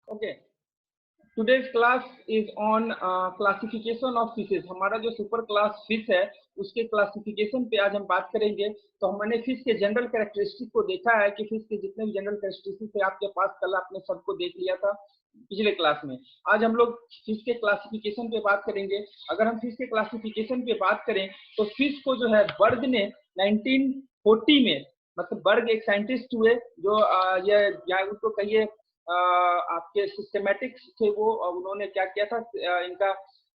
Okay, today's class is on classification of fishes. हमारा जो super class fish है उसके क्लासिफिकेशन पे आज हम बात करेंगे। तो हमने फिश के जनरल कैरेक्टरिस्टिक को देखा है कि फिश के जितने भी जनरल कैरेक्टरिस्टिक थे आपके पास, कल आपने सबको देख लिया था पिछले क्लास में। आज हम लोग फिश के क्लासिफिकेशन पे बात करेंगे। अगर हम फिश के क्लासिफिकेशन पे बात करें तो फिश को जो है बर्ग ने 1940 में, मतलब बर्ग एक साइंटिस्ट हुए जो ये या उसको कहिए आपके सिस्टमेटिक्स थे वो, उन्होंने क्या किया था, इनका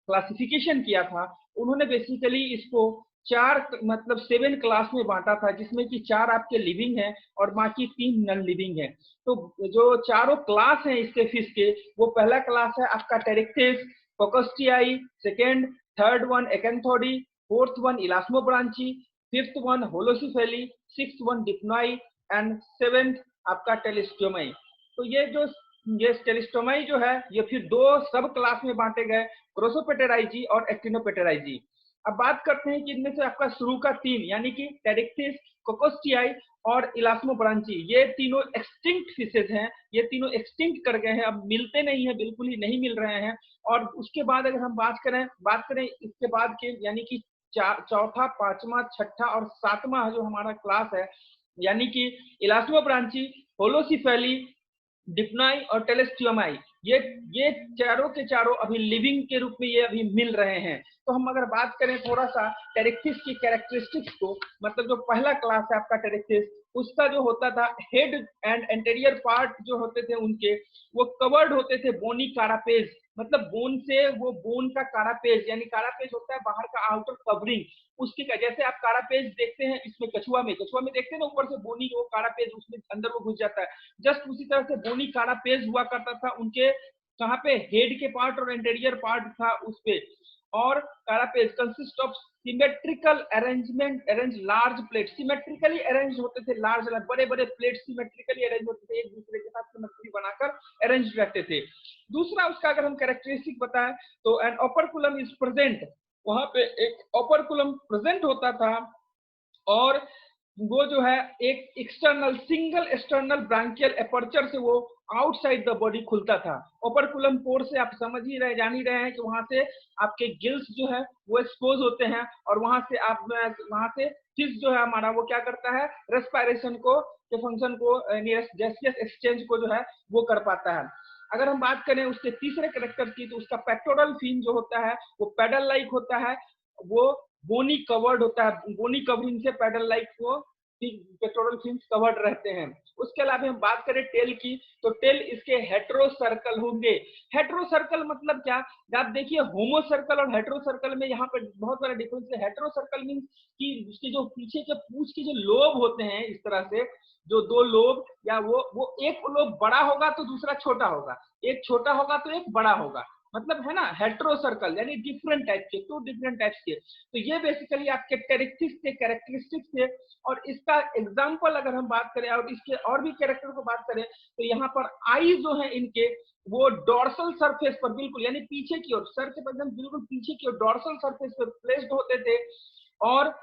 क्लासिफिकेशन किया था। उन्होंने बेसिकली इसको चार मतलब 7 क्लास में बांटा था, जिसमें कि 4 आपके लिविंग है और बाकी 3 नॉन लिविंग है। तो जो चारों क्लास हैं इसके फिश के, वो पहला क्लास है आपका Pterichthyes, Coccostei, second third one Acanthodii, fourth one Elasmobranchii, fifth one Holocephali, sixth one Dipnoi and seventh आपका टेलिस्टोमाई। तो ये टेलिस्टोमाई जो है ये फिर 2 सब क्लास में बांटे गए, क्रोसोपेटेराइजी और एक्टिनोपेटेराइजी। अब बात करते हैं कि इनमें से आपका शुरू का 3 यानी कि टेरिक्थिस, कोकोस्टियाई और इलास्मोब्रांची, ये तीनों एक्सटिंक्ट फिशेज हैं। ये तीनों एक्सटिंक्ट कर गए हैं, अब मिलते नहीं है, बिल्कुल ही नहीं मिल रहे हैं। और उसके बाद अगर हम बात करें इसके बाद के, यानी कि चौथा, पांचवा, छठा और सातवां जो हमारा क्लास है, यानी कि इलास्मोब्रांची, होलोसिफेली, डिप्नाई और टेलेस्टियोमाई, ये चारों के चारों अभी लिविंग के रूप में ये अभी मिल रहे हैं। तो हम अगर बात करें थोड़ा सा टेरिक्थिस की कैरेक्टरिस्टिक्स को, मतलब जो पहला क्लास है आपका टेरिक्थिस, उसका जो होता था हेड एंड एंटेरियर पार्ट जो होते थे उनके, वो कवर्ड होते थे बोनी कारापेज, मतलब बोन से, वो बोन का कारापेज, यानी कारापेज होता है बाहर का आउटर कवरिंग उसके का। जैसे आप कारापेज देखते हैं इसमें कछुआ में देखते हैं ना, ऊपर से बोनी वो कारापेज उसमें अंदर वो घुस जाता है, जस्ट उसी तरह से बोनी कारापेज हुआ करता था उनके, कहाँ पे, हेड के पार्ट और एंटेरियर पार्ट था उस पे। और carapace consist of symmetrical arrange large plate, symmetrically arrange होते थे, लार्ज बड़े बड़े प्लेट सिमेट्रिकली अरेंज होते थे, एक दूसरे के साथ सिमेट्री बनाकर अरेंज रहते थे। दूसरा उसका अगर हम कैरेक्टरिस्टिक बताएं तो एन ओपरकुलम इज प्रेजेंट, वहां पे एक ओपरकुलम प्रेजेंट होता था, और वो जो है एक external single external branchial aperture से वो आउटसाइड द बॉडी खुलता था। ओपरकुलम पोर से आप समझ ही रहे, जान ही रहे हैं कि वहां से आपके गिल्स जो है वो एक्सपोज होते हैं, और वहां से फिश जो है हमारा वो क्या करता है, रेस्पिरेशन को के फंक्शन को, गैसियस एक्सचेंज को जो है वो कर पाता है। अगर हम बात करें उसके तीसरे कैरेक्टर की, तो उसका पेक्टोरल फिन जो होता है वो पैडल लाइक होता है, वो बोनी कवर्ड होता है, बोनी कवरिंग से पैडल लाइक वो पेक्टोरल फिन्स कवर्ड रहते हैं। उसके अलावा हम बात करें टेल की, तो टेल इसके हेट्रो सर्कल होंगे। हेट्रो सर्कल मतलब क्या, आप देखिए होमो सर्कल और हेट्रो सर्कल में यहाँ पर बहुत बड़ा डिफरेंस है। हेट्रो सर्कल मीन कि उसके जो पीछे के पूंछ के जो लोब होते हैं, इस तरह से जो 2 लोब, या वो एक लोब बड़ा होगा तो दूसरा छोटा होगा, एक छोटा होगा तो एक बड़ा होगा, मतलब है ना, हेट्रो सर्कल यानी डिफरेंट टाइप के, 2 डिफरेंट टाइप्स के। तो ये बेसिकली आपके टेरिक्थिस के कैरेक्टरिस्टिक्स थे। और इसका एग्जांपल अगर हम बात करें और इसके और भी कैरेक्टर को बात करें, तो यहाँ पर आई जो है इनके, वो डोर्सल सरफेस पर बिल्कुल, यानी पीछे की ओर, सर के एकदम बिल्कुल पीछे की ओर डोर्सल सरफेस पर प्लेस्ड होते थे। और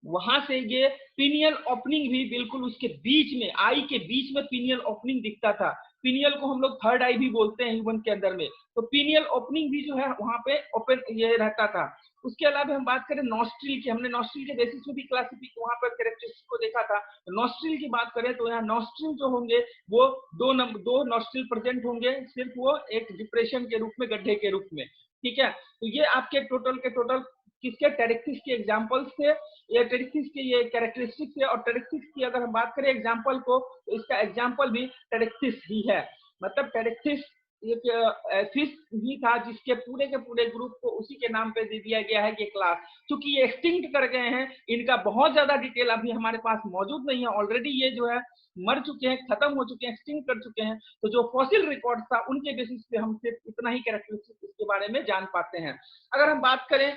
वहां से ये पिनियल ओपनिंग भी बिल्कुल उसके बीच में, आई के बीच में पिनियल ओपनिंग दिखता था। पिनियल को हम लोग थर्ड आई भी बोलते हैं ह्यूमन के अंदर में, तो पिनियल ओपनिंग भी जो है वहां पे ओपन ये रहता था। उसके अलावा हम बात करें नॉस्ट्रिल की, हमने नॉस्ट्रिल के बेसिस में भी क्लासिफिक वहां पर कैरेक्टरिस्टिक को देखा था। तो नॉस्ट्रिल की बात करें तो यहाँ नॉस्ट्रिल जो होंगे वो दो नॉस्ट्रिल प्रेजेंट होंगे, सिर्फ वो एक डिप्रेशन के रूप में, गड्ढे के रूप में, ठीक है। तो ये आपके टोटल किसके, टेरिक्थिस के एग्जांपल्स थे, ये टेरिक्थिस के ये कैरेक्टरिस्टिक्स है। और टेरिक्थिस की अगर हम बात करें एग्जांपल को, तो इसका एग्जांपल भी टेरिक्थिस ही है। मतलब टेरिक्थिस एक फिश ही था जिसके पूरे के पूरे ग्रुप को उसी के नाम पे दे दिया गया है ये क्लास। क्योंकि ये एक्सटिंक्ट कर गए हैं, इनका बहुत ज्यादा डिटेल अभी हमारे पास मौजूद नहीं है, ऑलरेडी ये जो है मर चुके हैं, खत्म हो चुके हैं, एक्सटिंक्ट कर चुके हैं। तो जो फॉसिल रिकॉर्ड था उनके बेसिस पे हम सिर्फ इतना ही कैरेक्टरिस्टिक इसके बारे में जान पाते हैं। अगर हम बात करें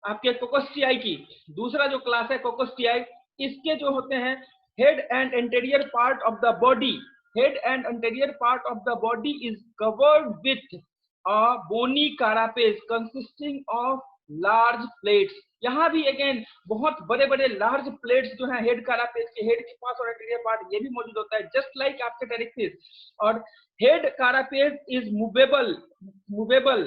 आपके कोकोस्टियाई की, दूसरा जो क्लास है कोकोस्टियाई, इसके जो होते हैं head and anterior part of the body, head and anterior part of the body is covered with a bony carapace consisting of large plates, यहाँ भी अगेन बहुत बड़े बड़े लार्ज प्लेट्स जो है हेड कारापेज के हेड के पास और एंटीरियर पार्ट ये भी मौजूद होता है, जस्ट लाइक आपके टेरिक्सिस। और head carapace is movable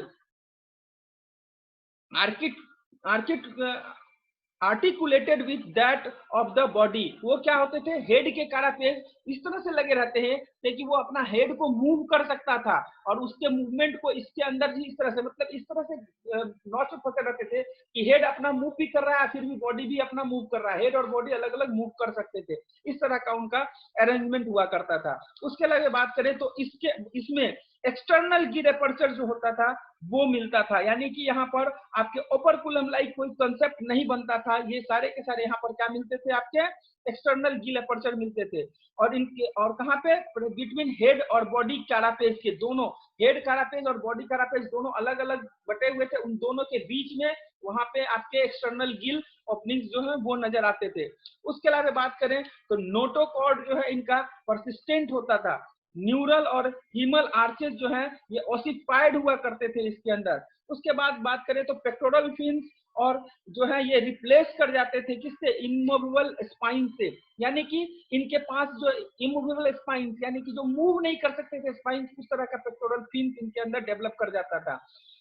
articulated with that of the body. वो क्या होते थे, हेड के कारापेज इस तरह से लगे रहते हैं कि वो अपना हेड को मूव कर सकता था और उसके मूवमेंट को इसके अंदर ही इस तरह से, मतलब इस तरह से नॉच पकड़ रहते थे कि हेड अपना मूव भी कर रहा है फिर भी बॉडी भी अपना मूव कर रहा है, हेड और बॉडी अलग अलग मूव कर सकते थे, इस तरह का उनका अरेंजमेंट हुआ करता था। उसके अलावा बात करें तो इसमें एक्सटर्नल गियर अपर्चर जो होता था वो मिलता था, यानी कि यहाँ पर आपके ओपरकुलम लाइक कोई कंसेप्ट नहीं बनता था, ये सारे के सारे यहाँ पर क्या मिलते थे, आपके एक्सटर्नल गिल अपर्चर मिलते थे। और इनके और कहाँ पे, बिटवीन हेड और बॉडी कैरापेज के, दोनों हेड कैरापेज और बॉडी कैरापेज दोनों अलग अलग बटे हुए थे, उन दोनों के बीच में वहां पे आपके एक्सटर्नल गिल ओपनिंग जो है वो नजर आते थे। उसके अलावा बात करें तो नोटोकॉर्ड जो है इनका परसिस्टेंट होता था, न्यूरल और हीमल आर्चेस जो है ये ओसिफाइड हुआ करते थे इसके अंदर। उसके बाद बात करें तो पेक्टोरल फिन्स और जो है ये रिप्लेस कर जाते थे किससे, इमूवेबल स्पाइन से, यानी कि इनके पास जो इमूवेबल स्पाइन यानी कि जो मूव नहीं कर सकते थे स्पाइन, उस तरह का पेक्टोरल फिन इनके अंदर डेवलप कर जाता था।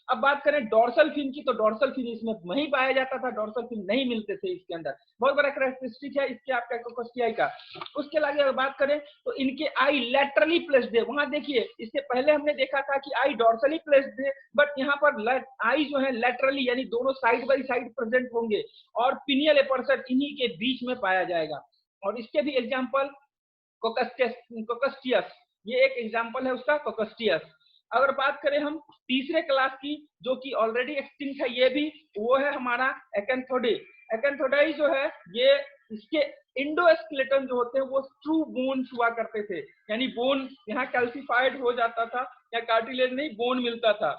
अब बात करें डोर्सल फिन की, तो डोर्सल फिन इसमें नहीं पाया जाता था, डोर्सल फिन नहीं मिलते थे इसके अंदर, बहुत बड़ा कैरेक्टरिस्टिक है इसके आपका कोकोस्टियाई का। उसके अलावा अगर बात करें तो इनके आई लैटरली प्लेस्ड है, वहां देखिए इससे पहले हमने देखा था कि आई डोर्सली प्लेस्ड है, बट यहाँ पर आई जो है लैटरली यानी दोनों साइड बाई साइड प्रेजेंट होंगे और पिनियल एपर्चर इन्हीं के बीच में पाया जाएगा। और इसके भी एग्जाम्पल कोकस्टियस, ये एक एग्जाम्पल है उसका कोकस्टियस। अगर बात करें हम तीसरे क्लास की जो कि ऑलरेडी एक्सटिंक्ट है ये भी, वो है हमारा एकेंथोडी। एकेंथोडाई जो है ये इसके इंडोस्केलेटन जो होते हैं वो ट्रू बोन्स हुआ करते थे, यानी बोन यहाँ कैल्सिफाइड हो जाता था या कार्टिलेज नहीं बोन मिलता था।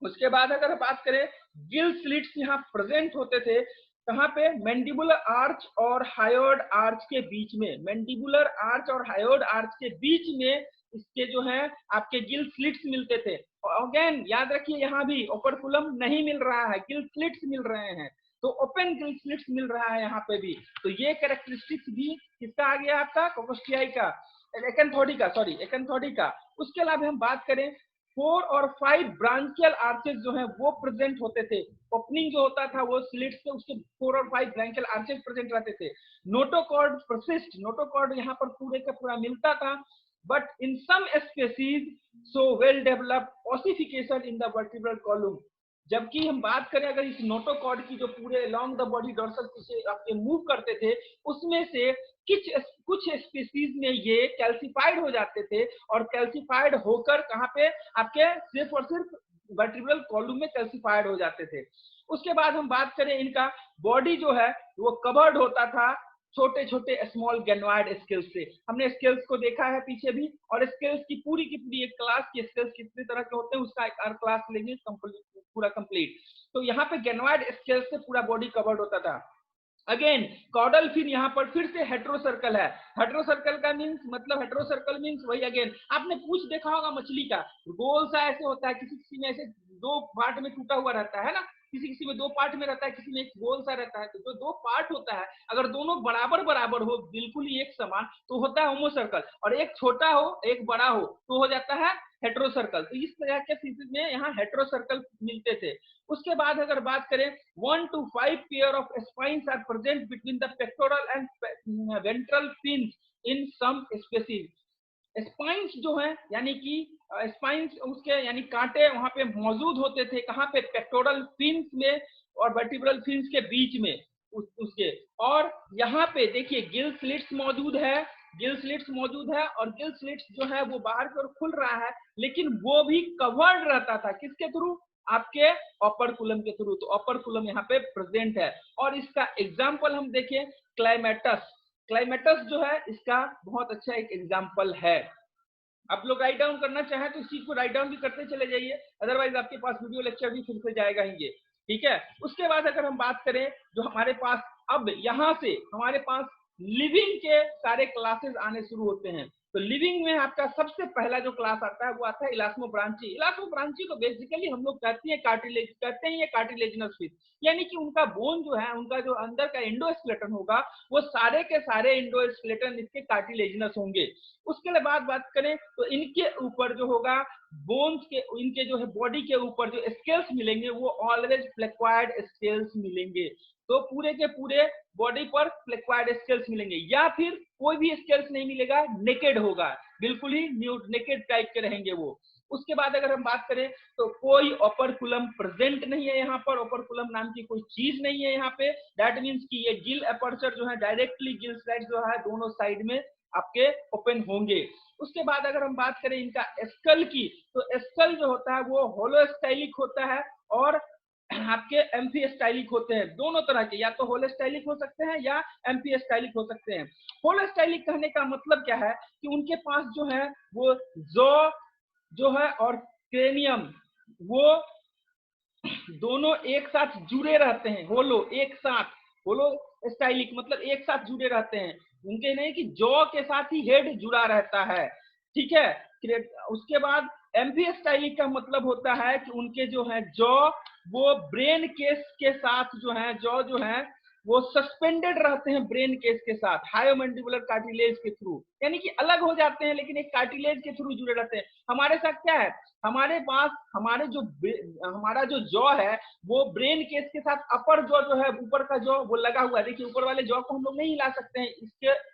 उसके बाद अगर बात करें गिल स्लिट्स यहाँ प्रेजेंट होते थे कहाँ पे, मैंडिबुलर आर्च और हायोड आर्च के बीच में, मैंडिबुलर आर्च और हायोड आर्च के बीच में इसके जो है आपके गिल स्लिट्स मिलते थे। अगेन याद रखिए यहाँ भी ओपरकुलम नहीं मिल रहा है, गिल स्लिट्स मिल रहे हैं, तो ओपन गिल स्लिट्स मिल रहा है यहाँ पे भी। तो ये कैरेक्टरिस्टिक्स भी किसका आ गया आपका, कोकोस्टियाई का, एकेंथोडी का, सॉरी एकेंथोडी का। उसके अलावा हम बात करें 4 और 5 ब्रांचियल आर्चेस जो है वो प्रेजेंट होते थे, ओपनिंग जो होता था वो स्लिट से उसके 4 और 5 ब्रांचियल आर्चेस प्रेजेंट रहते थे। नोटोकॉर्ड परसिस्ट, नोटोकॉर्ड यहाँ पर पूरे का पूरा मिलता था, but in some species so well developed ossification in the vertebral column. जबकि हम बात करें अगर इस नोटोकॉर्ड की जो पूरे अलोंग द बॉडी डोर्सल से आपके मूव करते थे, उसमें से कुछ स्पीसीज में ये कैल्सिफाइड हो जाते थे और कैल्सिफाइड होकर कहाँ पे आपके सिर्फ और सिर्फ वर्टिब्रल कॉलम में कैल्सिफाइड हो जाते थे। उसके बाद हम बात करें इनका बॉडी जो है वो कवर्ड होता था छोटे छोटे स्मॉल गैनोइड स्केल्स से। हमने स्केल्स को देखा है पीछे भी, और स्केल्स की पूरी एक क्लास की स्केल्स कितने तरह के होते हैं उसका एक और क्लास लेंगे पूरा कंप्लीट। तो यहाँ पे गैनोइड स्केल्स से पूरा बॉडी कवर्ड होता था। अगेन कॉडल फिन यहाँ पर फिर से हेट्रोसर्कल है, हेट्रोसर्कल का मीन्स मतलब हेट्रोसर्कल मीन्स वही, अगेन आपने पूछ देखा होगा मछली का, गोल सा ऐसे होता है, किसी किसी में ऐसे 2 पार्ट में टूटा हुआ रहता है ना, किसी किसी में 2 पार्ट में रहता है, किसी में एक गोल सा रहता है। तो जो 2 पार्ट होता है अगर दोनों बराबर बराबर हो बिल्कुल ही एक समान तो होता है होमोसर्कल, और एक छोटा हो एक बड़ा हो तो हो जाता है हेट्रोसर्कल। तो इस तरह के फिजिक्स में यहाँ हेट्रोसर्कल मिलते थे। उसके बाद अगर बात करें 1 to 5 pair of spines are present between the pectoral and ventral fins in some species. Spines जो है यानी कि स्पाइन्स उसके यानी कांटे वहां पे मौजूद होते थे, कहाँ पे, पेक्टोरल फिन्स में और वर्टिब्रल फिन्स के बीच में उसके। और यहाँ पे देखिए गिल स्लिट्स मौजूद है, गिल स्लिट्स मौजूद है, और गिल स्लिट्स जो है वो बाहर की ओर खुल रहा है, लेकिन वो भी कवर्ड रहता था किसके थ्रू, आपके ऑपरकुलम के थ्रू। तो ऑपरकुलम यहाँ पे प्रेजेंट है। और इसका एग्जाम्पल हम देखें क्लाइमेटस, क्लाइमेटस जो है इसका बहुत अच्छा एक एग्जाम्पल है। आप लोग राइट डाउन करना चाहें तो इस चीज को राइट डाउन भी करते चले जाइए, अदरवाइज आपके पास वीडियो लेक्चर भी फिर से जाएगा ही ये, ठीक है। उसके बाद अगर हम बात करें जो हमारे पास अब यहाँ से हमारे पास लिविंग के सारे क्लासेस आने शुरू होते हैं। तो लिविंग में आपका सबसे पहला जो क्लास आता है वो आता है इलास्मोब्रांची। इलास्मोब्रांची को बेसिकली हम लोग कहते हैं कार्टिलेज, कहते हैं ये कार्टिलेजिनस फिश, यानी कि उनका बोन जो है, उनका जो अंदर का एंडोस्केलेटन होगा वो सारे के सारे एंडोस्केलेटन इसके कार्टिलेजिनस होंगे। उसके बाद बात करें तो इनके ऊपर जो होगा बोन्स के, इनके जो है बॉडी के ऊपर जो स्केल्स मिलेंगे वो ऑलवेज फ्लेक्वाइड स्केल्स मिलेंगे। तो पूरे के पूरे बॉडी पर फ्लेक्वाइड स्केल्स मिलेंगे, या फिर कोई भी स्केल्स नहीं मिलेगा, नेकेड होगा, बिल्कुल ही न्यूड नेकेड टाइप के रहेंगे वो। उसके बाद अगर हम बात करें तो कोई ओपरकुलम प्रेजेंट नहीं है यहाँ पर, ओपरकुलम नाम की कोई चीज नहीं है यहाँ पे। दैट मीन्स कि ये गिल अपर्चर जो है डायरेक्टली गिल स्लाइड जो है दोनों साइड में आपके ओपन होंगे। उसके बाद अगर हम बात करें इनका स्कल की, तो स्कल जो होता है वो होलोस्टाइलिक होता है और आपके एम्फीस्टाइलिक होते हैं, दोनों तरह के, या तो होलोस्टाइलिक हो सकते हैं या एम्फीस्टाइलिक हो सकते हैं। होलोस्टाइलिक कहने का मतलब क्या है कि उनके पास जो है वो जॉ जो है और क्रेनियम वो दोनों एक साथ जुड़े रहते हैं, होलो एक साथ, होलो स्टाइलिक मतलब एक साथ जुड़े रहते हैं, उनके नहीं कि जॉ के साथ ही हेड जुड़ा रहता है, ठीक है। उसके बाद एम्फीस्टाइलिक का मतलब होता है कि उनके जो है जॉ वो ब्रेन केस के साथ जो है, जॉ जो है वो सस्पेंडेड रहते हैं ब्रेन केस के साथ हायोमैंडिबुलर कार्टिलेज के थ्रू, यानी कि अलग हो जाते हैं लेकिन एक कार्टिलेज के थ्रू जुड़े रहते हैं। हमारे साथ क्या है, हमारे पास हमारा जो जॉ है वो ब्रेन केस के साथ अपर जॉ जो है, ऊपर का जॉ वो लगा हुआ है, देखिए ऊपर वाले जॉ को हम लोग नहीं हिला सकते हैं,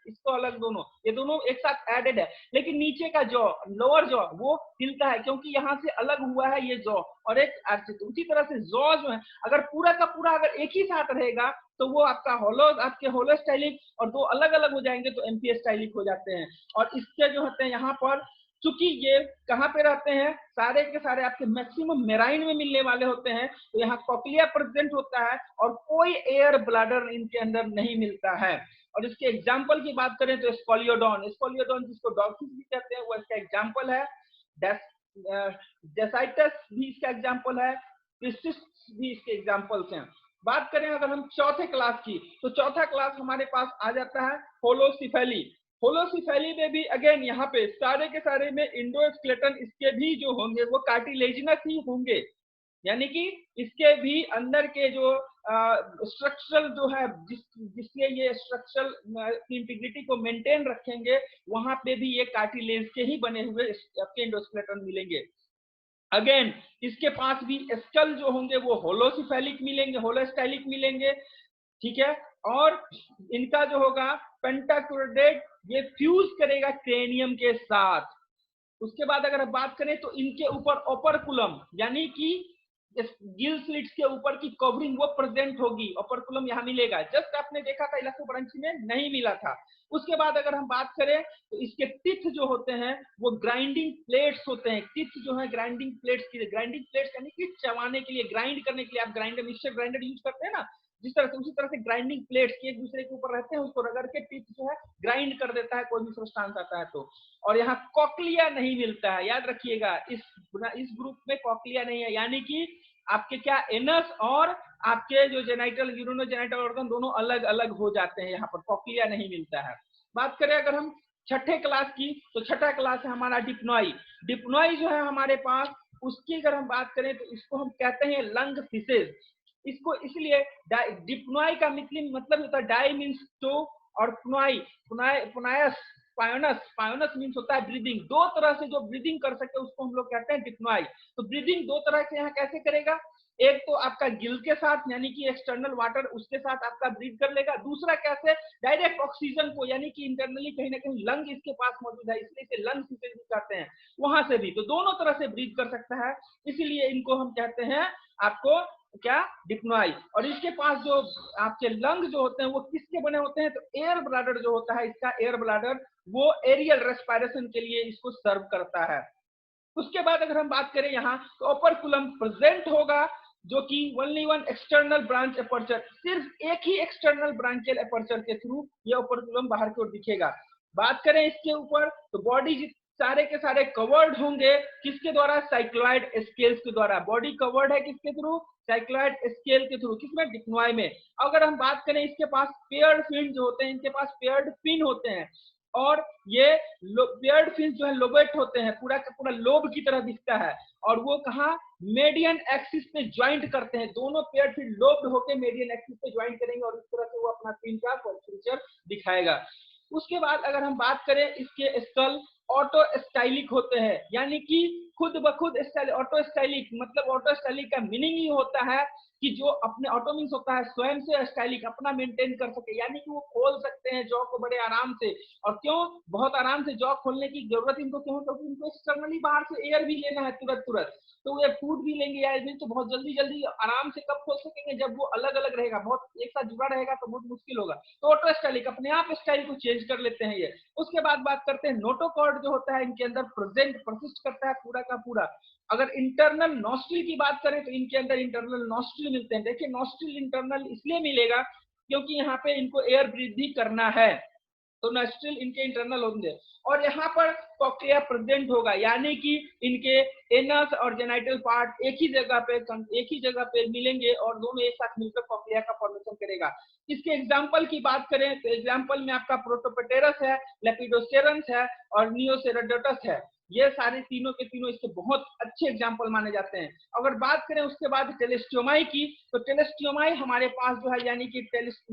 इसको अलग, दोनों ये दोनों एक साथ एडेड है, लेकिन नीचे का जॉ, लोअर जॉ वो हिलता है क्योंकि यहाँ से अलग हुआ है ये जॉ और एक आर्चित। उसी तरह से जॉ जो है अगर पूरा का पूरा अगर एक ही साथ रहेगा तो वो आपका आपके होलोस्टाइलिक, और दो अलग अलग हो जाएंगे तो एम्फीस्टाइलिक हो जाते हैं। और इसके जो होते हैं यहाँ पर, चूंकि ये कहाँ पे रहते हैं, सारे के सारे आपके मैक्सिमम मेराइन में मिलने वाले होते हैं, तो यहाँ कॉक्लिया प्रेजेंट होता है और कोई एयर ब्लैडर इनके अंदर नहीं मिलता है। और इसके एग्जाम्पल की बात करें तो स्कोलियोडॉन, स्कोलियोडॉन जिसको डॉल्फिन भी कहते हैं वो इसका एग्जाम्पल है, डेसाइटस भी इसका एग्जाम्पल है, पिस्टिस भी इसके एग्जाम्पल्स हैं। बात करें अगर हम चौथे क्लास की, तो चौथा क्लास हमारे पास आ जाता है होलोसिफेली। होलोसिफेली में भी अगेन यहाँ पे सारे के सारे में इंडोस्केलेटन इसके भी जो होंगे वो कार्टिलेजिनस ही होंगे, यानी कि इसके भी अंदर के जो स्ट्रक्चरल जो है जिससे ये स्ट्रक्चरल इंटीग्रिटी को मेंटेन रखेंगे, वहां पे भी ये कार्टिलेज के ही बने हुए आपके इंडोस्केलेटन मिलेंगे। अगेन इसके पास भी स्कल जो होंगे वो होलोसिफेलिक मिलेंगे, होलोस्टाइलिक मिलेंगे, ठीक है। और इनका जो होगा पेंटाक्लोरेट ये फ्यूज करेगा क्रेनियम के साथ। उसके बाद अगर बात करें तो इनके ऊपर ओपरकुलम यानी कि गिल स्लिट्स के ऊपर की कवरिंग वो प्रेजेंट होगी, ओपरकुलम यहाँ मिलेगा, जस्ट आपने देखा था इलास्टोब्रांची में नहीं मिला था। उसके बाद अगर हम बात करें तो इसके टिथ जो होते हैं वो ग्राइंडिंग प्लेट्स होते हैं, टिथ जो है ग्राइंडिंग प्लेट्स के लिए, ग्राइंडिंग प्लेट्स यानी कि चबाने के लिए, ग्राइंड करने के लिए, आप ग्राइंडर मिक्सचर ग्राइंडर यूज करते हैं ना, जिस तरह से उसी तरह से ग्राइंडिंग प्लेट्स एक दूसरे के ऊपर रहते हैं, उसको रगड़ के टिथ जो है ग्राइंड कर देता है कोई भी सब्सटेंस आता है तो। और यहाँ कॉक्लिया नहीं मिलता है, याद रखिएगा इस ग्रुप में कॉक्लिया नहीं है, यानी कि आपके क्या एनस और आपके जो जेनाइटल यूरिनो जेनाइटल ऑर्गन दोनों अलग अलग हो जाते हैं, यहाँ पर कॉक्लिया नहीं मिलता है। बात करें अगर हम छठे क्लास की, तो छठा क्लास है हमारा डिप्नॉई। डिप्नॉई जो है हमारे पास, उसकी अगर हम बात करें तो इसको हम कहते हैं लंग फिशेज। इसको इसलिए डिप्नॉई का मतलब होता है डाई मीन्स टू, और पुनाई पुनायस पायोनस, पायोनस मीन्स होता है ब्रीदिंग, दो तरह से जो ब्रीदिंग कर सके उसको हम लोग कहते हैं डिप्नॉई। तो ब्रीदिंग दो तरह से यहाँ कैसे करेगा, एक तो आपका गिल के साथ यानी कि एक्सटर्नल वाटर उसके साथ आपका ब्रीथ कर लेगा, दूसरा कैसे डायरेक्ट ऑक्सीजन को यानी कि इंटरनली कहीं ना कहीं लंग इसके पास मौजूद है इसलिए इसे लंग फिशेज भी कहते हैं, वहां से भी, तो दोनों तरह से ब्रीथ कर सकता है, इसीलिए इनको हम कहते हैं आपको क्या, डिप्नॉई। और इसके पास जो आपके लंग जो होते हैं वो किसके बने होते हैं, तो एयर ब्लैडर जो होता है इसका, एयर ब्लैडर वो एरियल रेस्पिरेशन के लिए इसको सर्व करता है। उसके बाद अगर हम बात करें यहाँ तो ओपरकुलम प्रेजेंट होगा, जो कि only one external branch aperture, सिर्फ एक ही एक्सटर्नल ब्रांचियल अपर्चर के थ्रू ये ओपरकुलम बाहर की ओर दिखेगा। बात करें इसके ऊपर तो बॉडी सारे के सारे कवर्ड होंगे किसके द्वारा, साइक्लॉइड स्केल्स के द्वारा, बॉडी कवर्ड है किसके थ्रू, साइक्लॉइड स्केल के थ्रू, किसमें, डिप्नॉई में। अगर हम बात करें इसके पास पेयर्ड फिन जो होते हैं, इनके पास पेयर्ड फिन होते हैं, और ये पेयर्ड फिन्स जो है लोबेट होते हैं, पूरा का पूरा लोब की तरह दिखता है, और वो कहा मीडियन एक्सिस पे ज्वाइंट करते हैं, दोनों पेयर्ड फिन लोब्ड होकर मीडियन एक्सिस पे ज्वाइंट करेंगे और इस तरह से वो अपना फिन का फीचर दिखाएगा। उसके बाद अगर हम बात करें इसके स्कल ऑटो स्टाइलिक होते हैं, यानी कि खुद ब खुद स्टाइल। ऑटो स्टाइलिक मतलब ऑटो स्टाइलिक का मीनिंग ही होता है कि जो अपने ऑटो मीन्स होता है स्वयं से स्टाइलिक अपना मेंटेन कर सके, यानी कि वो खोल सकते हैं जॉ को बड़े आराम से। और क्यों बहुत आराम से जॉ खोलने की जरूरत इनको क्यों, क्योंकि इनको एक्सटर्नली बाहर से एयर भी लेना है तुरंत तुरंत, तो ये फूड भी लेंगे या भी, तो बहुत जल्दी जल्दी आराम से कब खोल सकेंगे, जब वो अलग अलग रहेगा, बहुत एक साथ जुड़ा रहेगा तो बहुत मुश्किल होगा। तो ऑटो स्टाइलिक अपने आप स्टाइल को चेंज कर लेते हैं ये। उसके बाद बात करते हैं नोटोकॉर्ड जो होता है इनके अंदर प्रेजेंट परसिस्ट करता है पूरा का पूरा। अगर इंटरनल नॉस्ट्रिल की बात करें तो इनके अंदर इंटरनल नॉस्ट्रिल मिलते हैं। देखिए नॉस्ट्रिल इंटरनल इसलिए मिलेगा क्योंकि यहाँ पे इनको एयर ब्रीथ भी करना है, तो नॉस्ट्रिल इनके इंटरनल होंगे। और यहाँ पर कॉक्लिया प्रेजेंट होगा, यानी कि इनके एनस और जेनाइटल पार्ट एक ही जगह पे मिलेंगे और दोनों एक साथ मिलकर कॉक्लिया का फॉर्मेशन करेगा। इसके एग्जाम्पल की बात करें तो एग्जाम्पल में आपका प्रोटोपटेरस है, लेपिडोसेरंस है और नियोसेरोडोटस है। ये सारे तीनों के तीनों इसके बहुत अच्छे एग्जाम्पल माने जाते हैं। अगर बात करें उसके बाद टेलेस्टियोमाई की, तो टेलेस्टियोमाई हमारे पास जो है यानी कि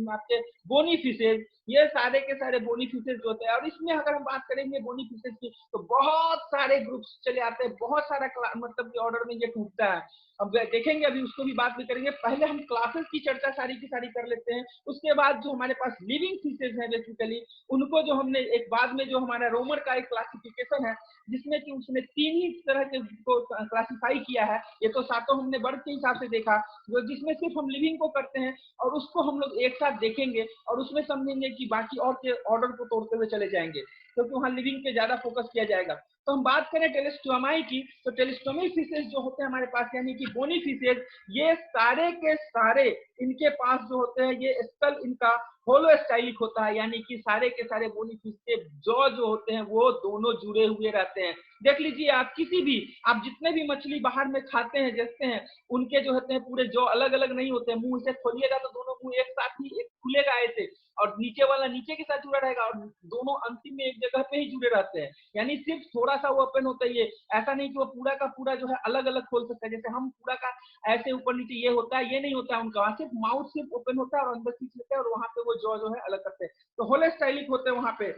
आपके बोनी फिशेज, ये सारे के सारे बोनी फिशेज होते हैं। और इसमें अगर हम बात करेंगे बोनी फिशेज की तो बहुत सारे ग्रुप्स चले आते हैं, बहुत सारा मतलब ऑर्डर में ये टूटता है। अब देखेंगे, अभी उसको भी बात भी करेंगे। पहले हम क्लासेस की चर्चा सारी की सारी कर लेते हैं, उसके बाद जो हमारे पास लिविंग फिशेज है बेसिकली उनको जो हमने एक बाद में जो हमारा रोमर का एक क्लासिफिकेशन है जिसमें कि उसने 3 ही तरह के को क्लासिफाई किया है। ये तो सातों हमने वर्ग के हिसाब से देखा, जो जिसमें सिर्फ हम लिविंग को करते हैं, और उसको हम लोग एक साथ देखेंगे और उसमें समझेंगे कि बाकी और के ऑर्डर को तोड़ते हुए चले जाएंगे, क्योंकि वहां लिविंग पे ज्यादा फोकस किया जाएगा। तो हम बात करें टेलिस्टोमाई की, तो टेलिस्टोमी फिशेज जो होते हैं हमारे पास यानी कि बोनी फिशेज, ये सारे के सारे इनके पास जो होते हैं ये स्कल इनका होलो स्टाइलिक होता है, यानी कि सारे के सारे बोनी फिश के जॉ जो होते हैं वो दोनों जुड़े हुए रहते हैं। देख लीजिए आप किसी भी, आप जितने भी मछली बाहर में खाते हैं देखते हैं, उनके जो होते हैं पूरे जॉ अलग अलग नहीं होते हैं। मुंह से खोलिएगा तो दोनों मुंह एक साथ ही एक खुलेगा ऐसे, और नीचे वाला नीचे के साथ जुड़ा रहेगा, और दोनों अंतिम में एक जगह पे ही जुड़े रहते हैं। यानी सिर्फ थोड़ा सा वो ओपन होता है, ये ऐसा नहीं कि वो पूरा का पूरा जो है अलग अलग खोल सकता है। जैसे हम पूरा का ऐसे ऊपर नीचे ये होता है, ये नहीं होता है उनका, सिर्फ माउथ सिर्फ ओपन होता है और अंदर खींच लेते हैं और वहां पे वो जॉ जो है अलग करते हैं। तो होलो स्टाइलिक होते हैं वहां पे।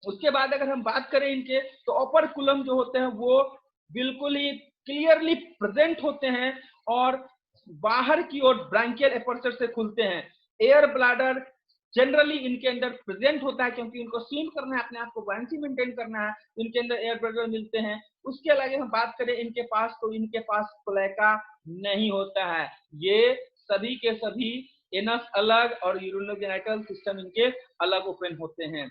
उसके बाद अगर हम बात करें इनके, तो अपर कुलम जो होते हैं वो बिल्कुल ही क्लियरली प्रेजेंट होते हैं और बाहर की ओर ब्रांकियल एपर्चर से खुलते हैं। एयर ब्लैडर जनरली इनके अंदर प्रेजेंट होता है, क्योंकि इनको स्विम करना है, अपने आप को बुयांसी मेंटेन करना है, इनके अंदर एयर ब्लैडर मिलते हैं। उसके अलावा हम बात करें इनके पास, तो इनके पास क्लोएका नहीं होता है। ये सभी के सभी एनस अलग और यूरिनोजेनिटल सिस्टम इनके अलग ओपन होते हैं।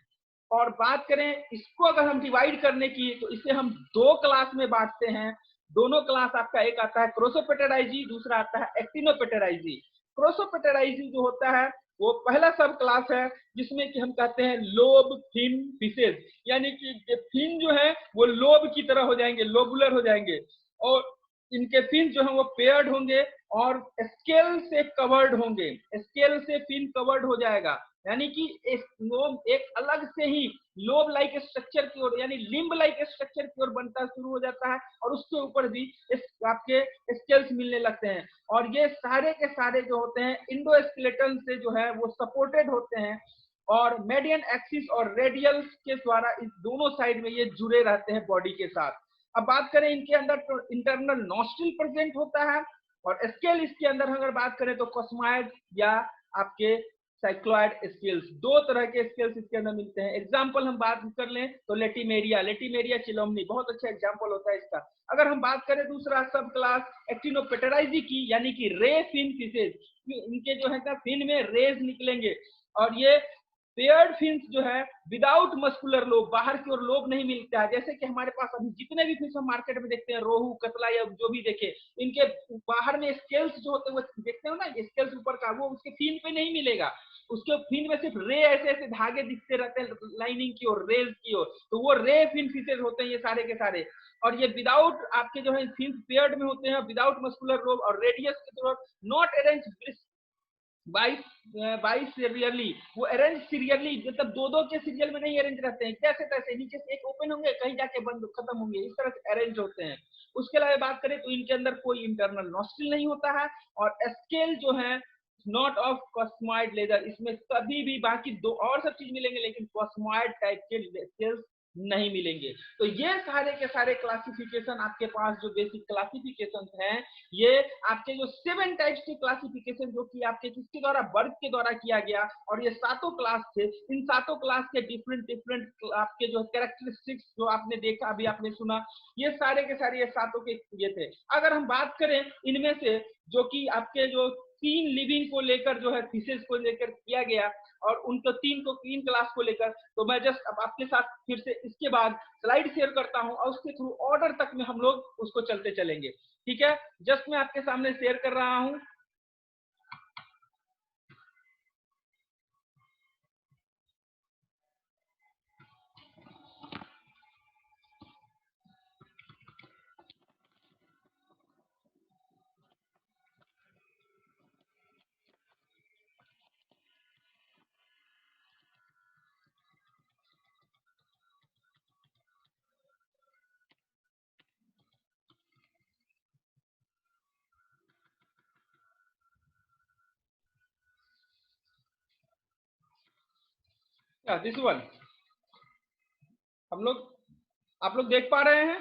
और बात करें इसको अगर हम डिवाइड करने की, तो इसे हम दो क्लास में बांटते हैं। दोनों क्लास आपका, एक आता है क्रोसोपेटेराइजी, दूसरा आता है एक्टिनोपेटेराइजी। क्रोसोपेटेराइजी जो होता है वो पहला सब क्लास है जिसमें कि हम कहते हैं लोब फिन फिशेज, यानी कि फिन जो है वो लोब की तरह हो जाएंगे, लोबुलर हो जाएंगे, और इनके फिन जो है वो पेयर्ड होंगे और स्केल से कवर्ड होंगे, स्केल से फिन कवर्ड हो जाएगा, यानी कि एक अलग से ही लोब लाइक स्ट्रक्चर की ओर यानी लिम्ब लाइक स्ट्रक्चर की ओर बनता शुरू हो जाता है, और उसके ऊपर भी इस आपके स्केल्स मिलने लगते हैं। और ये सारे के सारे जो होते हैं इंडोस्केलेटन से जो है वो सपोर्टेड होते हैं, और मेडियन एक्सिस और रेडियल के द्वारा इस दोनों साइड में ये जुड़े रहते हैं बॉडी के साथ। अब बात करें इनके अंदर, तो इंटरनल नॉस्ट्रिल प्रेजेंट होता है, और स्केल इसके अंदर अगर बात करें तो कॉस्माइड या आपके साइक्लॉइड स्केल्स, दो तरह के स्केल्स इसके अंदर मिलते हैं। एग्जांपल हम बात कर लें तो लेटिमेरिया चिलोमनी बहुत अच्छा एग्जांपल होता है इसका। अगर हम बात करें दूसरा सब क्लास एक्टिनोपेटेराइजी की, यानी कि रे फिन फिशेज, इनके जो है ना फिन में रेज निकलेंगे, और ये पेयर्ड फिन्स जो है विदाउट मस्कुलर लोब, बाहर की ओर लोब नहीं मिलता है। जैसे कि हमारे पास अभी जितने भी फिश हम मार्केट में देखते हैं, रोहू कतला या जो भी देखे, इनके बाहर में स्केल्स जो होते हैं वो देखते हो ना, स्केल्स ऊपर का, वो उसके फिन पे नहीं मिलेगा, उसके फिन में सिर्फ रे ऐसे ऐसे धागे दिखते रहते हैं लाइनिंग की ओर, रेज की ओर, तो वो रे फिन फिशेज होते हैं ये सारे के सारे। और ये विदाउट आपके जो है फिन पेयर्ड में होते हैं, विदाउट मस्कुलर लोब और रेडियस के तरफ नॉट अरेंज बाईस बाईस सीरियली, वो अरेंज सीरियली, मतलब दो दो के सीरियल में नहीं अरेंज रहते हैं, कैसे तैसे नीचे से एक ओपन होंगे कहीं जाके बंद खत्म होंगे, इस तरह से अरेंज होते हैं। उसके अलावा बात करें तो इनके अंदर कोई इंटरनल नॉस्ट्रिल नहीं होता है, और स्केल जो है नॉट ऑफ कॉस्मॉइड लेदर, इसमें कभी भी बाकी दो और सब चीज मिलेंगे लेकिन कॉस्मॉइड टाइप के स्केल्स नहीं मिलेंगे। तो ये सारे के सारे क्लासिफिकेशन आपके पास जो बेसिक क्लासिफिकेशन हैं, ये आपके जो 7 टाइप्स के क्लासिफिकेशन जो कि आपके किसके द्वारा, बर्ग के द्वारा किया गया, और ये सातों क्लास थे, इन सातों क्लास के डिफरेंट डिफरेंट आपके जो कैरेक्टरिस्टिक्स जो आपने देखा, अभी आपने सुना, ये सारे के सारे ये सातों के ये थे। अगर हम बात करें इनमें से जो कि आपके जो 3 लिविंग को लेकर जो है थीसिस को लेकर किया गया, और उनको 3 क्लास को लेकर, तो मैं जस्ट अब आपके साथ फिर से इसके बाद स्लाइड शेयर करता हूं, और उसके थ्रू ऑर्डर तक में हम लोग उसको चलते चलेंगे। ठीक है, जस्ट मैं आपके सामने शेयर कर रहा हूं। दिस वन हम लोग, आप लोग देख पा रहे हैं।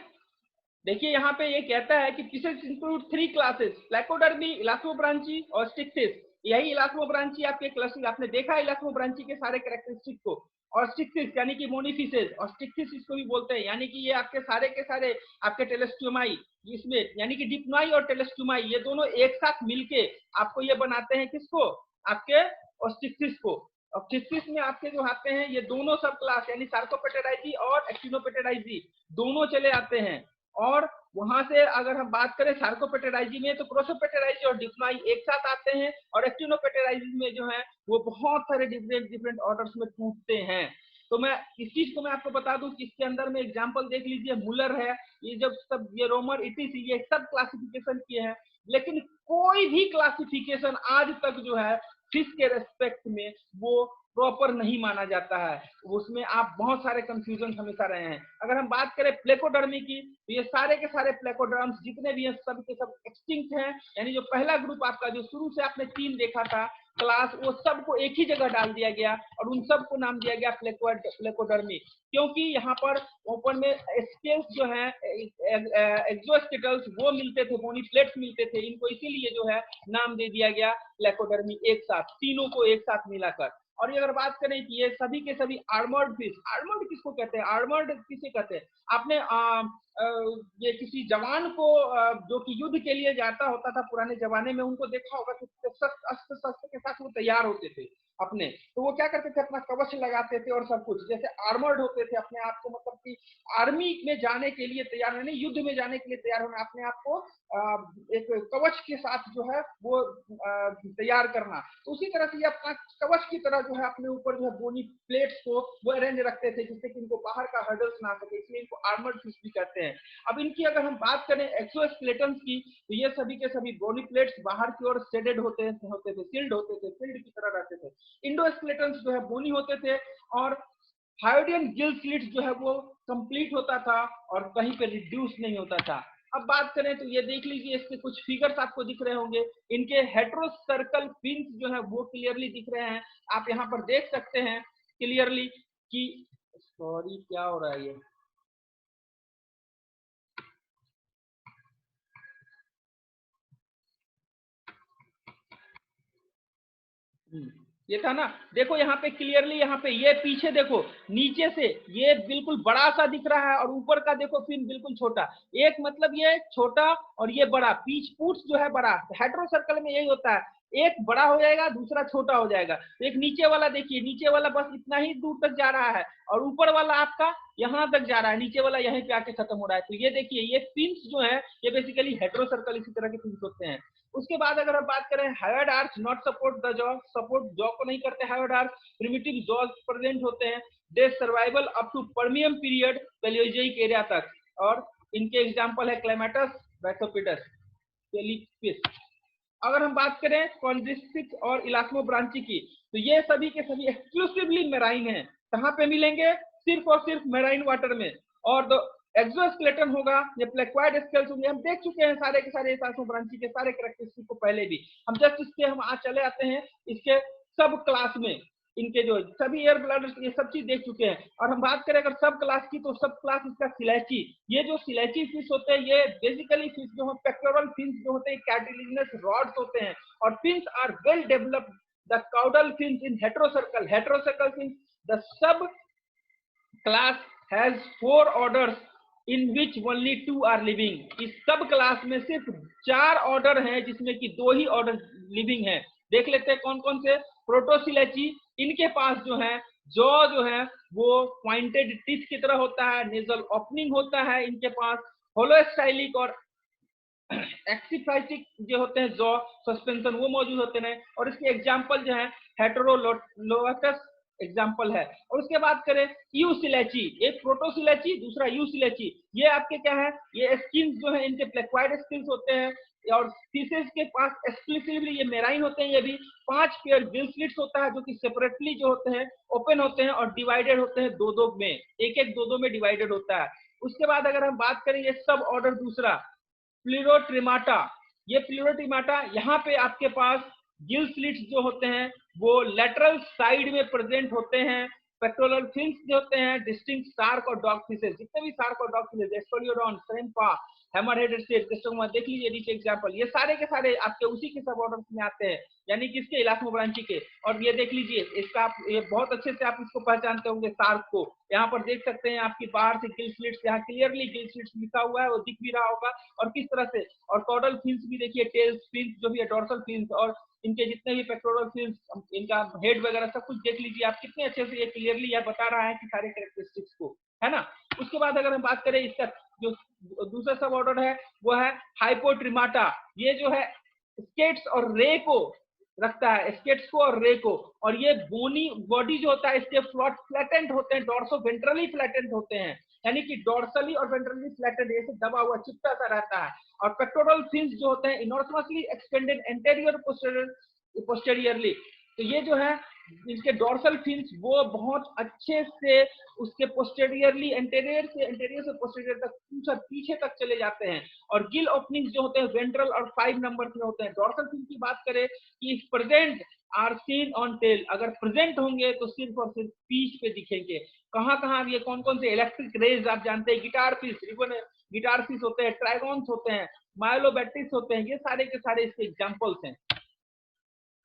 देखिए यहाँ पे ये कहता है कि फिशेस इंक्लूड 3 क्लासेस, प्लेकोडर्मी, इलास्मोब्रांची और स्टिक्सिस। यही इलास्मोब्रांची आपके क्लासेस, आपने देखा इलास्मोब्रांची के सारे कैरेक्टरिस्टिक को। और स्टिक्सिस यानी कि मोनीफिशेस, और स्टिक्सिस इसको भी बोलते हैं, यानी कि ये आपके सारे के सारे आपके टेलेस्ट्यूमाई, इसमें यानी कि डिप्नोई और टेलेस्ट्यूमाई ये दोनों एक साथ मिलके आपको ये बनाते हैं किसको, आपके ऑस्टिक्सिस को। ऑस्टिक्सिस में आपके जो आते हैं ये दोनों सब क्लास, यानी सार्कोपेटेराइजी और एक्टिनोपेटेराइजी दोनों चले आते हैं। और वहां से अगर हम बात करें सार्कोपेटेराइजी में, तो प्रोसोपेटेराइजी और डिप्नोई एक साथ आते हैं, और एक्टिनोपेटेराइजी में जो है वो बहुत सारे डिफरेंट डिफरेंट ऑर्डर्स में टूटते हैं। तो मैं इस चीज को मैं आपको बता दूं कि इसके अंदर में एग्जांपल देख लीजिए, मुलर है, ये जब सब ये रोमर इटिस ये सब क्लासिफिकेशन किए हैं, लेकिन कोई भी क्लासिफिकेशन आज तक जो है फिश के रेस्पेक्ट में वो प्रॉपर नहीं माना जाता है, उसमें आप बहुत सारे कंफ्यूजन हमेशा रहे हैं। अगर हम बात करें प्लेकोडर्मी की, तो ये सारे के सारे प्लेकोडर्म्स जितने भी हैं सब के सब एक्सटिंक्ट हैं, यानी जो पहला ग्रुप आपका जो शुरू से आपने 3 देखा था क्लास, वो सबको एक ही जगह डाल दिया गया और उन सबको नाम दिया गया प्लेकोडर्मी, क्योंकि यहाँ पर ओपन में स्केल्स जो है एक्सोस्केटल्स वो मिलते थे, बोनी प्लेट्स मिलते थे, इनको इसीलिए जो है नाम दे दिया गया प्लेकोडर्मी, एक साथ तीनों को एक साथ मिलाकर। और ये अगर बात करें कि ये सभी के सभी आर्मर्ड फिश, आर्मर्ड किसको कहते हैं, आर्मर्ड किसे कहते हैं, आपने ये किसी जवान को जो कि युद्ध के लिए जाता होता था पुराने जमाने में, उनको देखा होगा कि अस्त्र शस्त्र के साथ वो तैयार होते थे अपने, तो वो क्या करते थे, अपना कवच लगाते थे और सब कुछ, जैसे आर्मर्ड होते थे अपने आप को, मतलब कि आर्मी में जाने के लिए तैयार होने, युद्ध में जाने के लिए तैयार होना, अपने आप को एक कवच के साथ जो है वो तैयार करना। तो उसी तरह से ये अपना कवच की तरह जो है अपने ऊपर जो है बोनी प्लेट्स को वो अरेंज रखते थे, जिससे कि इनको बाहर का हर्डल्स ना सके, इसलिए इनको आर्मर्ड फिश भी कहते हैं। अब इनकी अगर हम बात करें एक्सोस्केलेटन्स की, तो ये सभी के सभी बोनी प्लेट्स बाहर की ओर शेडेड होते थे, सील्ड होते थे, सील्ड की तरह रहते थे। इंडोस्केलेटन्स जो है बोनी होते थे, और हायोडियन गिल स्लिट्स जो है वो कंप्लीट होता था और कहीं पे रिड्यूस नहीं होता था। अब बात करें तो ये देख लीजिए, इसके कुछ फिगर्स आपको दिख रहे होंगे, इनके हेट्रो सर्कल फिन्स जो है वो क्लियरली दिख रहे हैं, आप यहाँ पर देख सकते हैं क्लियरली कि, सॉरी क्या हो रहा है ये, ये था ना, देखो यहाँ पे क्लियरली, यहाँ पे ये पीछे देखो, नीचे से ये बिल्कुल बड़ा सा दिख रहा है और ऊपर का देखो फिन बिल्कुल छोटा, एक मतलब ये छोटा और ये बड़ा, पीछ पूछ जो है बड़ा, हेट्रो सर्कल में यही होता है, एक बड़ा हो जाएगा दूसरा छोटा हो जाएगा। तो एक नीचे वाला देखिए, नीचे वाला बस इतना ही दूर तक जा रहा है और ऊपर वाला आपका यहाँ तक जा रहा है, नीचे वाला यहीं पे आके खत्म हो रहा है। तो ये देखिए, ये पिंस जो है ये बेसिकली हेट्रो सर्कल इसी तरह के पिंस होते हैं। उसके बाद अगर हम बात करें hyoid arch not support the jaw, support jaw को नहीं करते hyoid arch, primitive jaw present होते हैं, they survival up to Permian period Palaeozoic area तक, और इनके एग्जांपल है क्लेमेटस, बैथोपिटस, पेलिपिस। अगर हम बात करें कॉन्ड्रिस्टिक और इलास्मो ब्रांची की, तो ये सभी के सभी एक्सक्लूसिवली मेराइन है। कहाँ पे मिलेंगे? सिर्फ और सिर्फ मेराइन वाटर में। और एक्सोस्केलेटन होगा, ये प्लेक्वाइड स्केल्स होंगे। हम देख चुके हैं सारे के सारे इलास्मो ब्रांची के सारे कैरेक्टरिस्टिक को पहले भी। हम जस्ट इसके हम आज चले आते हैं इसके सब क्लास में, इनके जो सभी एयर ब्लडर्स ये सब चीज देख चुके हैं। और हम बात करें अगर सब क्लास की, तो सब क्लास इसका सिलेची। ये जो सिलेची फिश होते हैं, ये बेसिकली फिश जो है पेक्टोरल फिन्स जो होते हैं कार्टिलेजिनस रॉड्स होते हैं, और fins are well developed. The caudal fins in heterocircle fins, the sub class has 4 orders in which only 2 are living। इस सब क्लास में सिर्फ 4 ऑर्डर हैं जिसमें कि 2 ही ऑर्डर लिविंग हैं। देख लेते हैं कौन कौन से। प्रोटोसिलेची, इनके पास जो है जॉ जो है वो पॉइंटेड टीथ की तरह होता है, नेजल ओपनिंग होता है इनके पास, होलोस्टाइलिक और एक्सिफाइटिक जो होते हैं जॉ सस्पेंशन वो मौजूद होते हैं। और इसके एग्जांपल जो है हेटेरोलोटस एग्जांपल है। और उसके बात करें यूसिलेची, एक प्रोटोसिलेची दूसरा यूसिलेची, ये आपके क्या है, ये स्किन्स जो है इनके प्लेक्वाइड स्किन्स होते हैं। और फिशेस के पास एक्सक्लूसिवली ये मेराइन होते हैं। ये भी 5 पेयर गिल स्लिट्स होता है जो कि सेपरेटली जो होते हैं ओपन होते हैं और डिवाइडेड होते हैं दो दो में, एक एक दो दो में डिवाइडेड होता है। उसके बाद अगर हम बात करें ये सब ऑर्डर दूसरा प्लीरोट्रिमाटा, ये प्लीरोट्रिमाटा यहाँ पे आपके पास गिल स्लिट्स जो होते हैं वो लेटरल साइड में प्रेजेंट होते हैं। पेक्टोरल फिन्स जो होते हैं डिस्टिंक्ट शार्क और डॉग फिशेस, जितने भी शार्क और डॉग फिशेस, एस्टोलियोडॉन, श्रिम्पा, हैमरहेडेड स्टेट, टेस्टोमा, देख लीजिए नीचे एग्जांपल, ये सारे के सारे आपके उसी के सब ऑर्डर्स में आते हैं, यानी किसके, इलास्मो ब्रांची के। और ये देख लीजिए इसका ये बहुत अच्छे से आप इसको पहचानते होंगे शार्क को। यहाँ पर देख सकते हैं आपकी बाहर से गिल स्लिट्स, यहाँ क्लियरली गिल स्लिट्स लिखा हुआ है, वो दिख भी रहा होगा। और किस तरह से, और कॉडल फिन्स भी देखिए, टेल फिन्स जो भी है, डोर्सल फिन्स, और इनके जितने भी पेक्टोरल फिन्स, इनका हेड वगैरह सब कुछ देख लीजिए आप, कितने अच्छे से ये क्लियरली यह बता रहा है कि सारे कैरेक्टरिस्टिक्स को, है ना। उसके बाद अगर हम बात करें इसका जो दूसरा सब ऑर्डर है वो है हाइपोट्रिमाटा, ये जो है स्केट्स और रे को रखता है, स्केट्स को और रे को। और ये बोनी बॉडी जो होता है इसके फ्लैटेंट होते हैं, डॉर्सो वेंट्रली फ्लैटेंट होते हैं, यानी कि डॉर्सली और वेंट्रली फ्लैटेंट, ऐसे दबा हुआ चिपटा सा रहता है। और पेक्टोरल फिन्स जो होते हैं इनॉर्मसली एक्सटेंडेड एंटेरियर पोस्टेरियरली, तो ये जो है इनके डॉर्सल फिन्स वो बहुत अच्छे से उसके पोस्टेरियरली एंटेरियर से पोस्टेरियर तक पीछे तक चले जाते हैं। और गिल ओपनिंग्स जो होते हैं वेंट्रल और 5 नंबर में होते हैं। डॉर्सल फिन की बात करें कि present are seen on tail, अगर प्रेजेंट होंगे तो सिर्फ और सिर्फ पीठ पे दिखेंगे। कहाँ कहाँ, ये कौन कौन से, इलेक्ट्रिक रेज आप जानते हैं, गिटार फिश, गिटार फिश होते हैं, ट्राइगॉन्स होते हैं, माइलोबैटिस होते हैं, ये सारे के सारे इसके एग्जाम्पल्स हैं।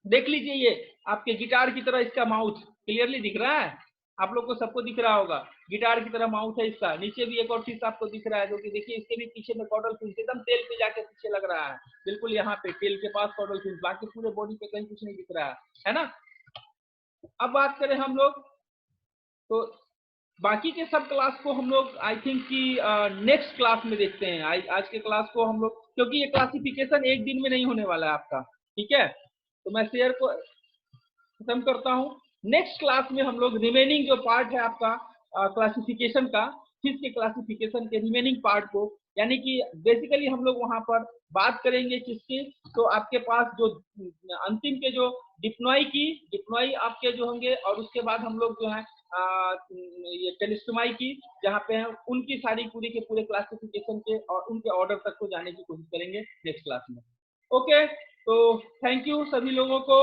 देख लीजिए ये आपके गिटार की तरह इसका माउथ क्लियरली दिख रहा है, आप लोग को सबको दिख रहा होगा, गिटार की तरह माउथ है इसका। नीचे भी एक और चीज आपको दिख रहा है जो कि देखिए इसके भी पीछे में कॉडल फिन्स एकदम टेल पे जाके पीछे लग रहा है, बिल्कुल यहाँ पे टेल के पास कॉडल फिन्स, बाकी पूरे बॉडी पे कहीं कुछ नहीं दिख रहा है ना। अब बात करें हम लोग तो बाकी के सब क्लास को हम लोग आई थिंक कि नेक्स्ट क्लास में देखते हैं। आज के क्लास को हम लोग, क्योंकि ये क्लासिफिकेशन एक दिन में नहीं होने वाला है आपका, ठीक है। तो मैं शेयर को खत्म करता हूँ। नेक्स्ट क्लास में हम लोग रिमेनिंग जो पार्ट है आपका क्लासिफिकेशन का, फिश के क्लासिफिकेशन के रिमेनिंग पार्ट को, यानी कि बेसिकली हम लोग वहां पर बात करेंगे किसकी, तो आपके पास जो अंतिम के जो डिप्नॉई आपके जो होंगे, और उसके बाद हम लोग जो है ये टेलिस्टोमाई की जहाँ पे हैं उनकी सारी पूरी के पूरे क्लासिफिकेशन के और उनके ऑर्डर तक को जाने की कोशिश करेंगे नेक्स्ट क्लास में। ओके, तो थैंक यू सभी लोगों को।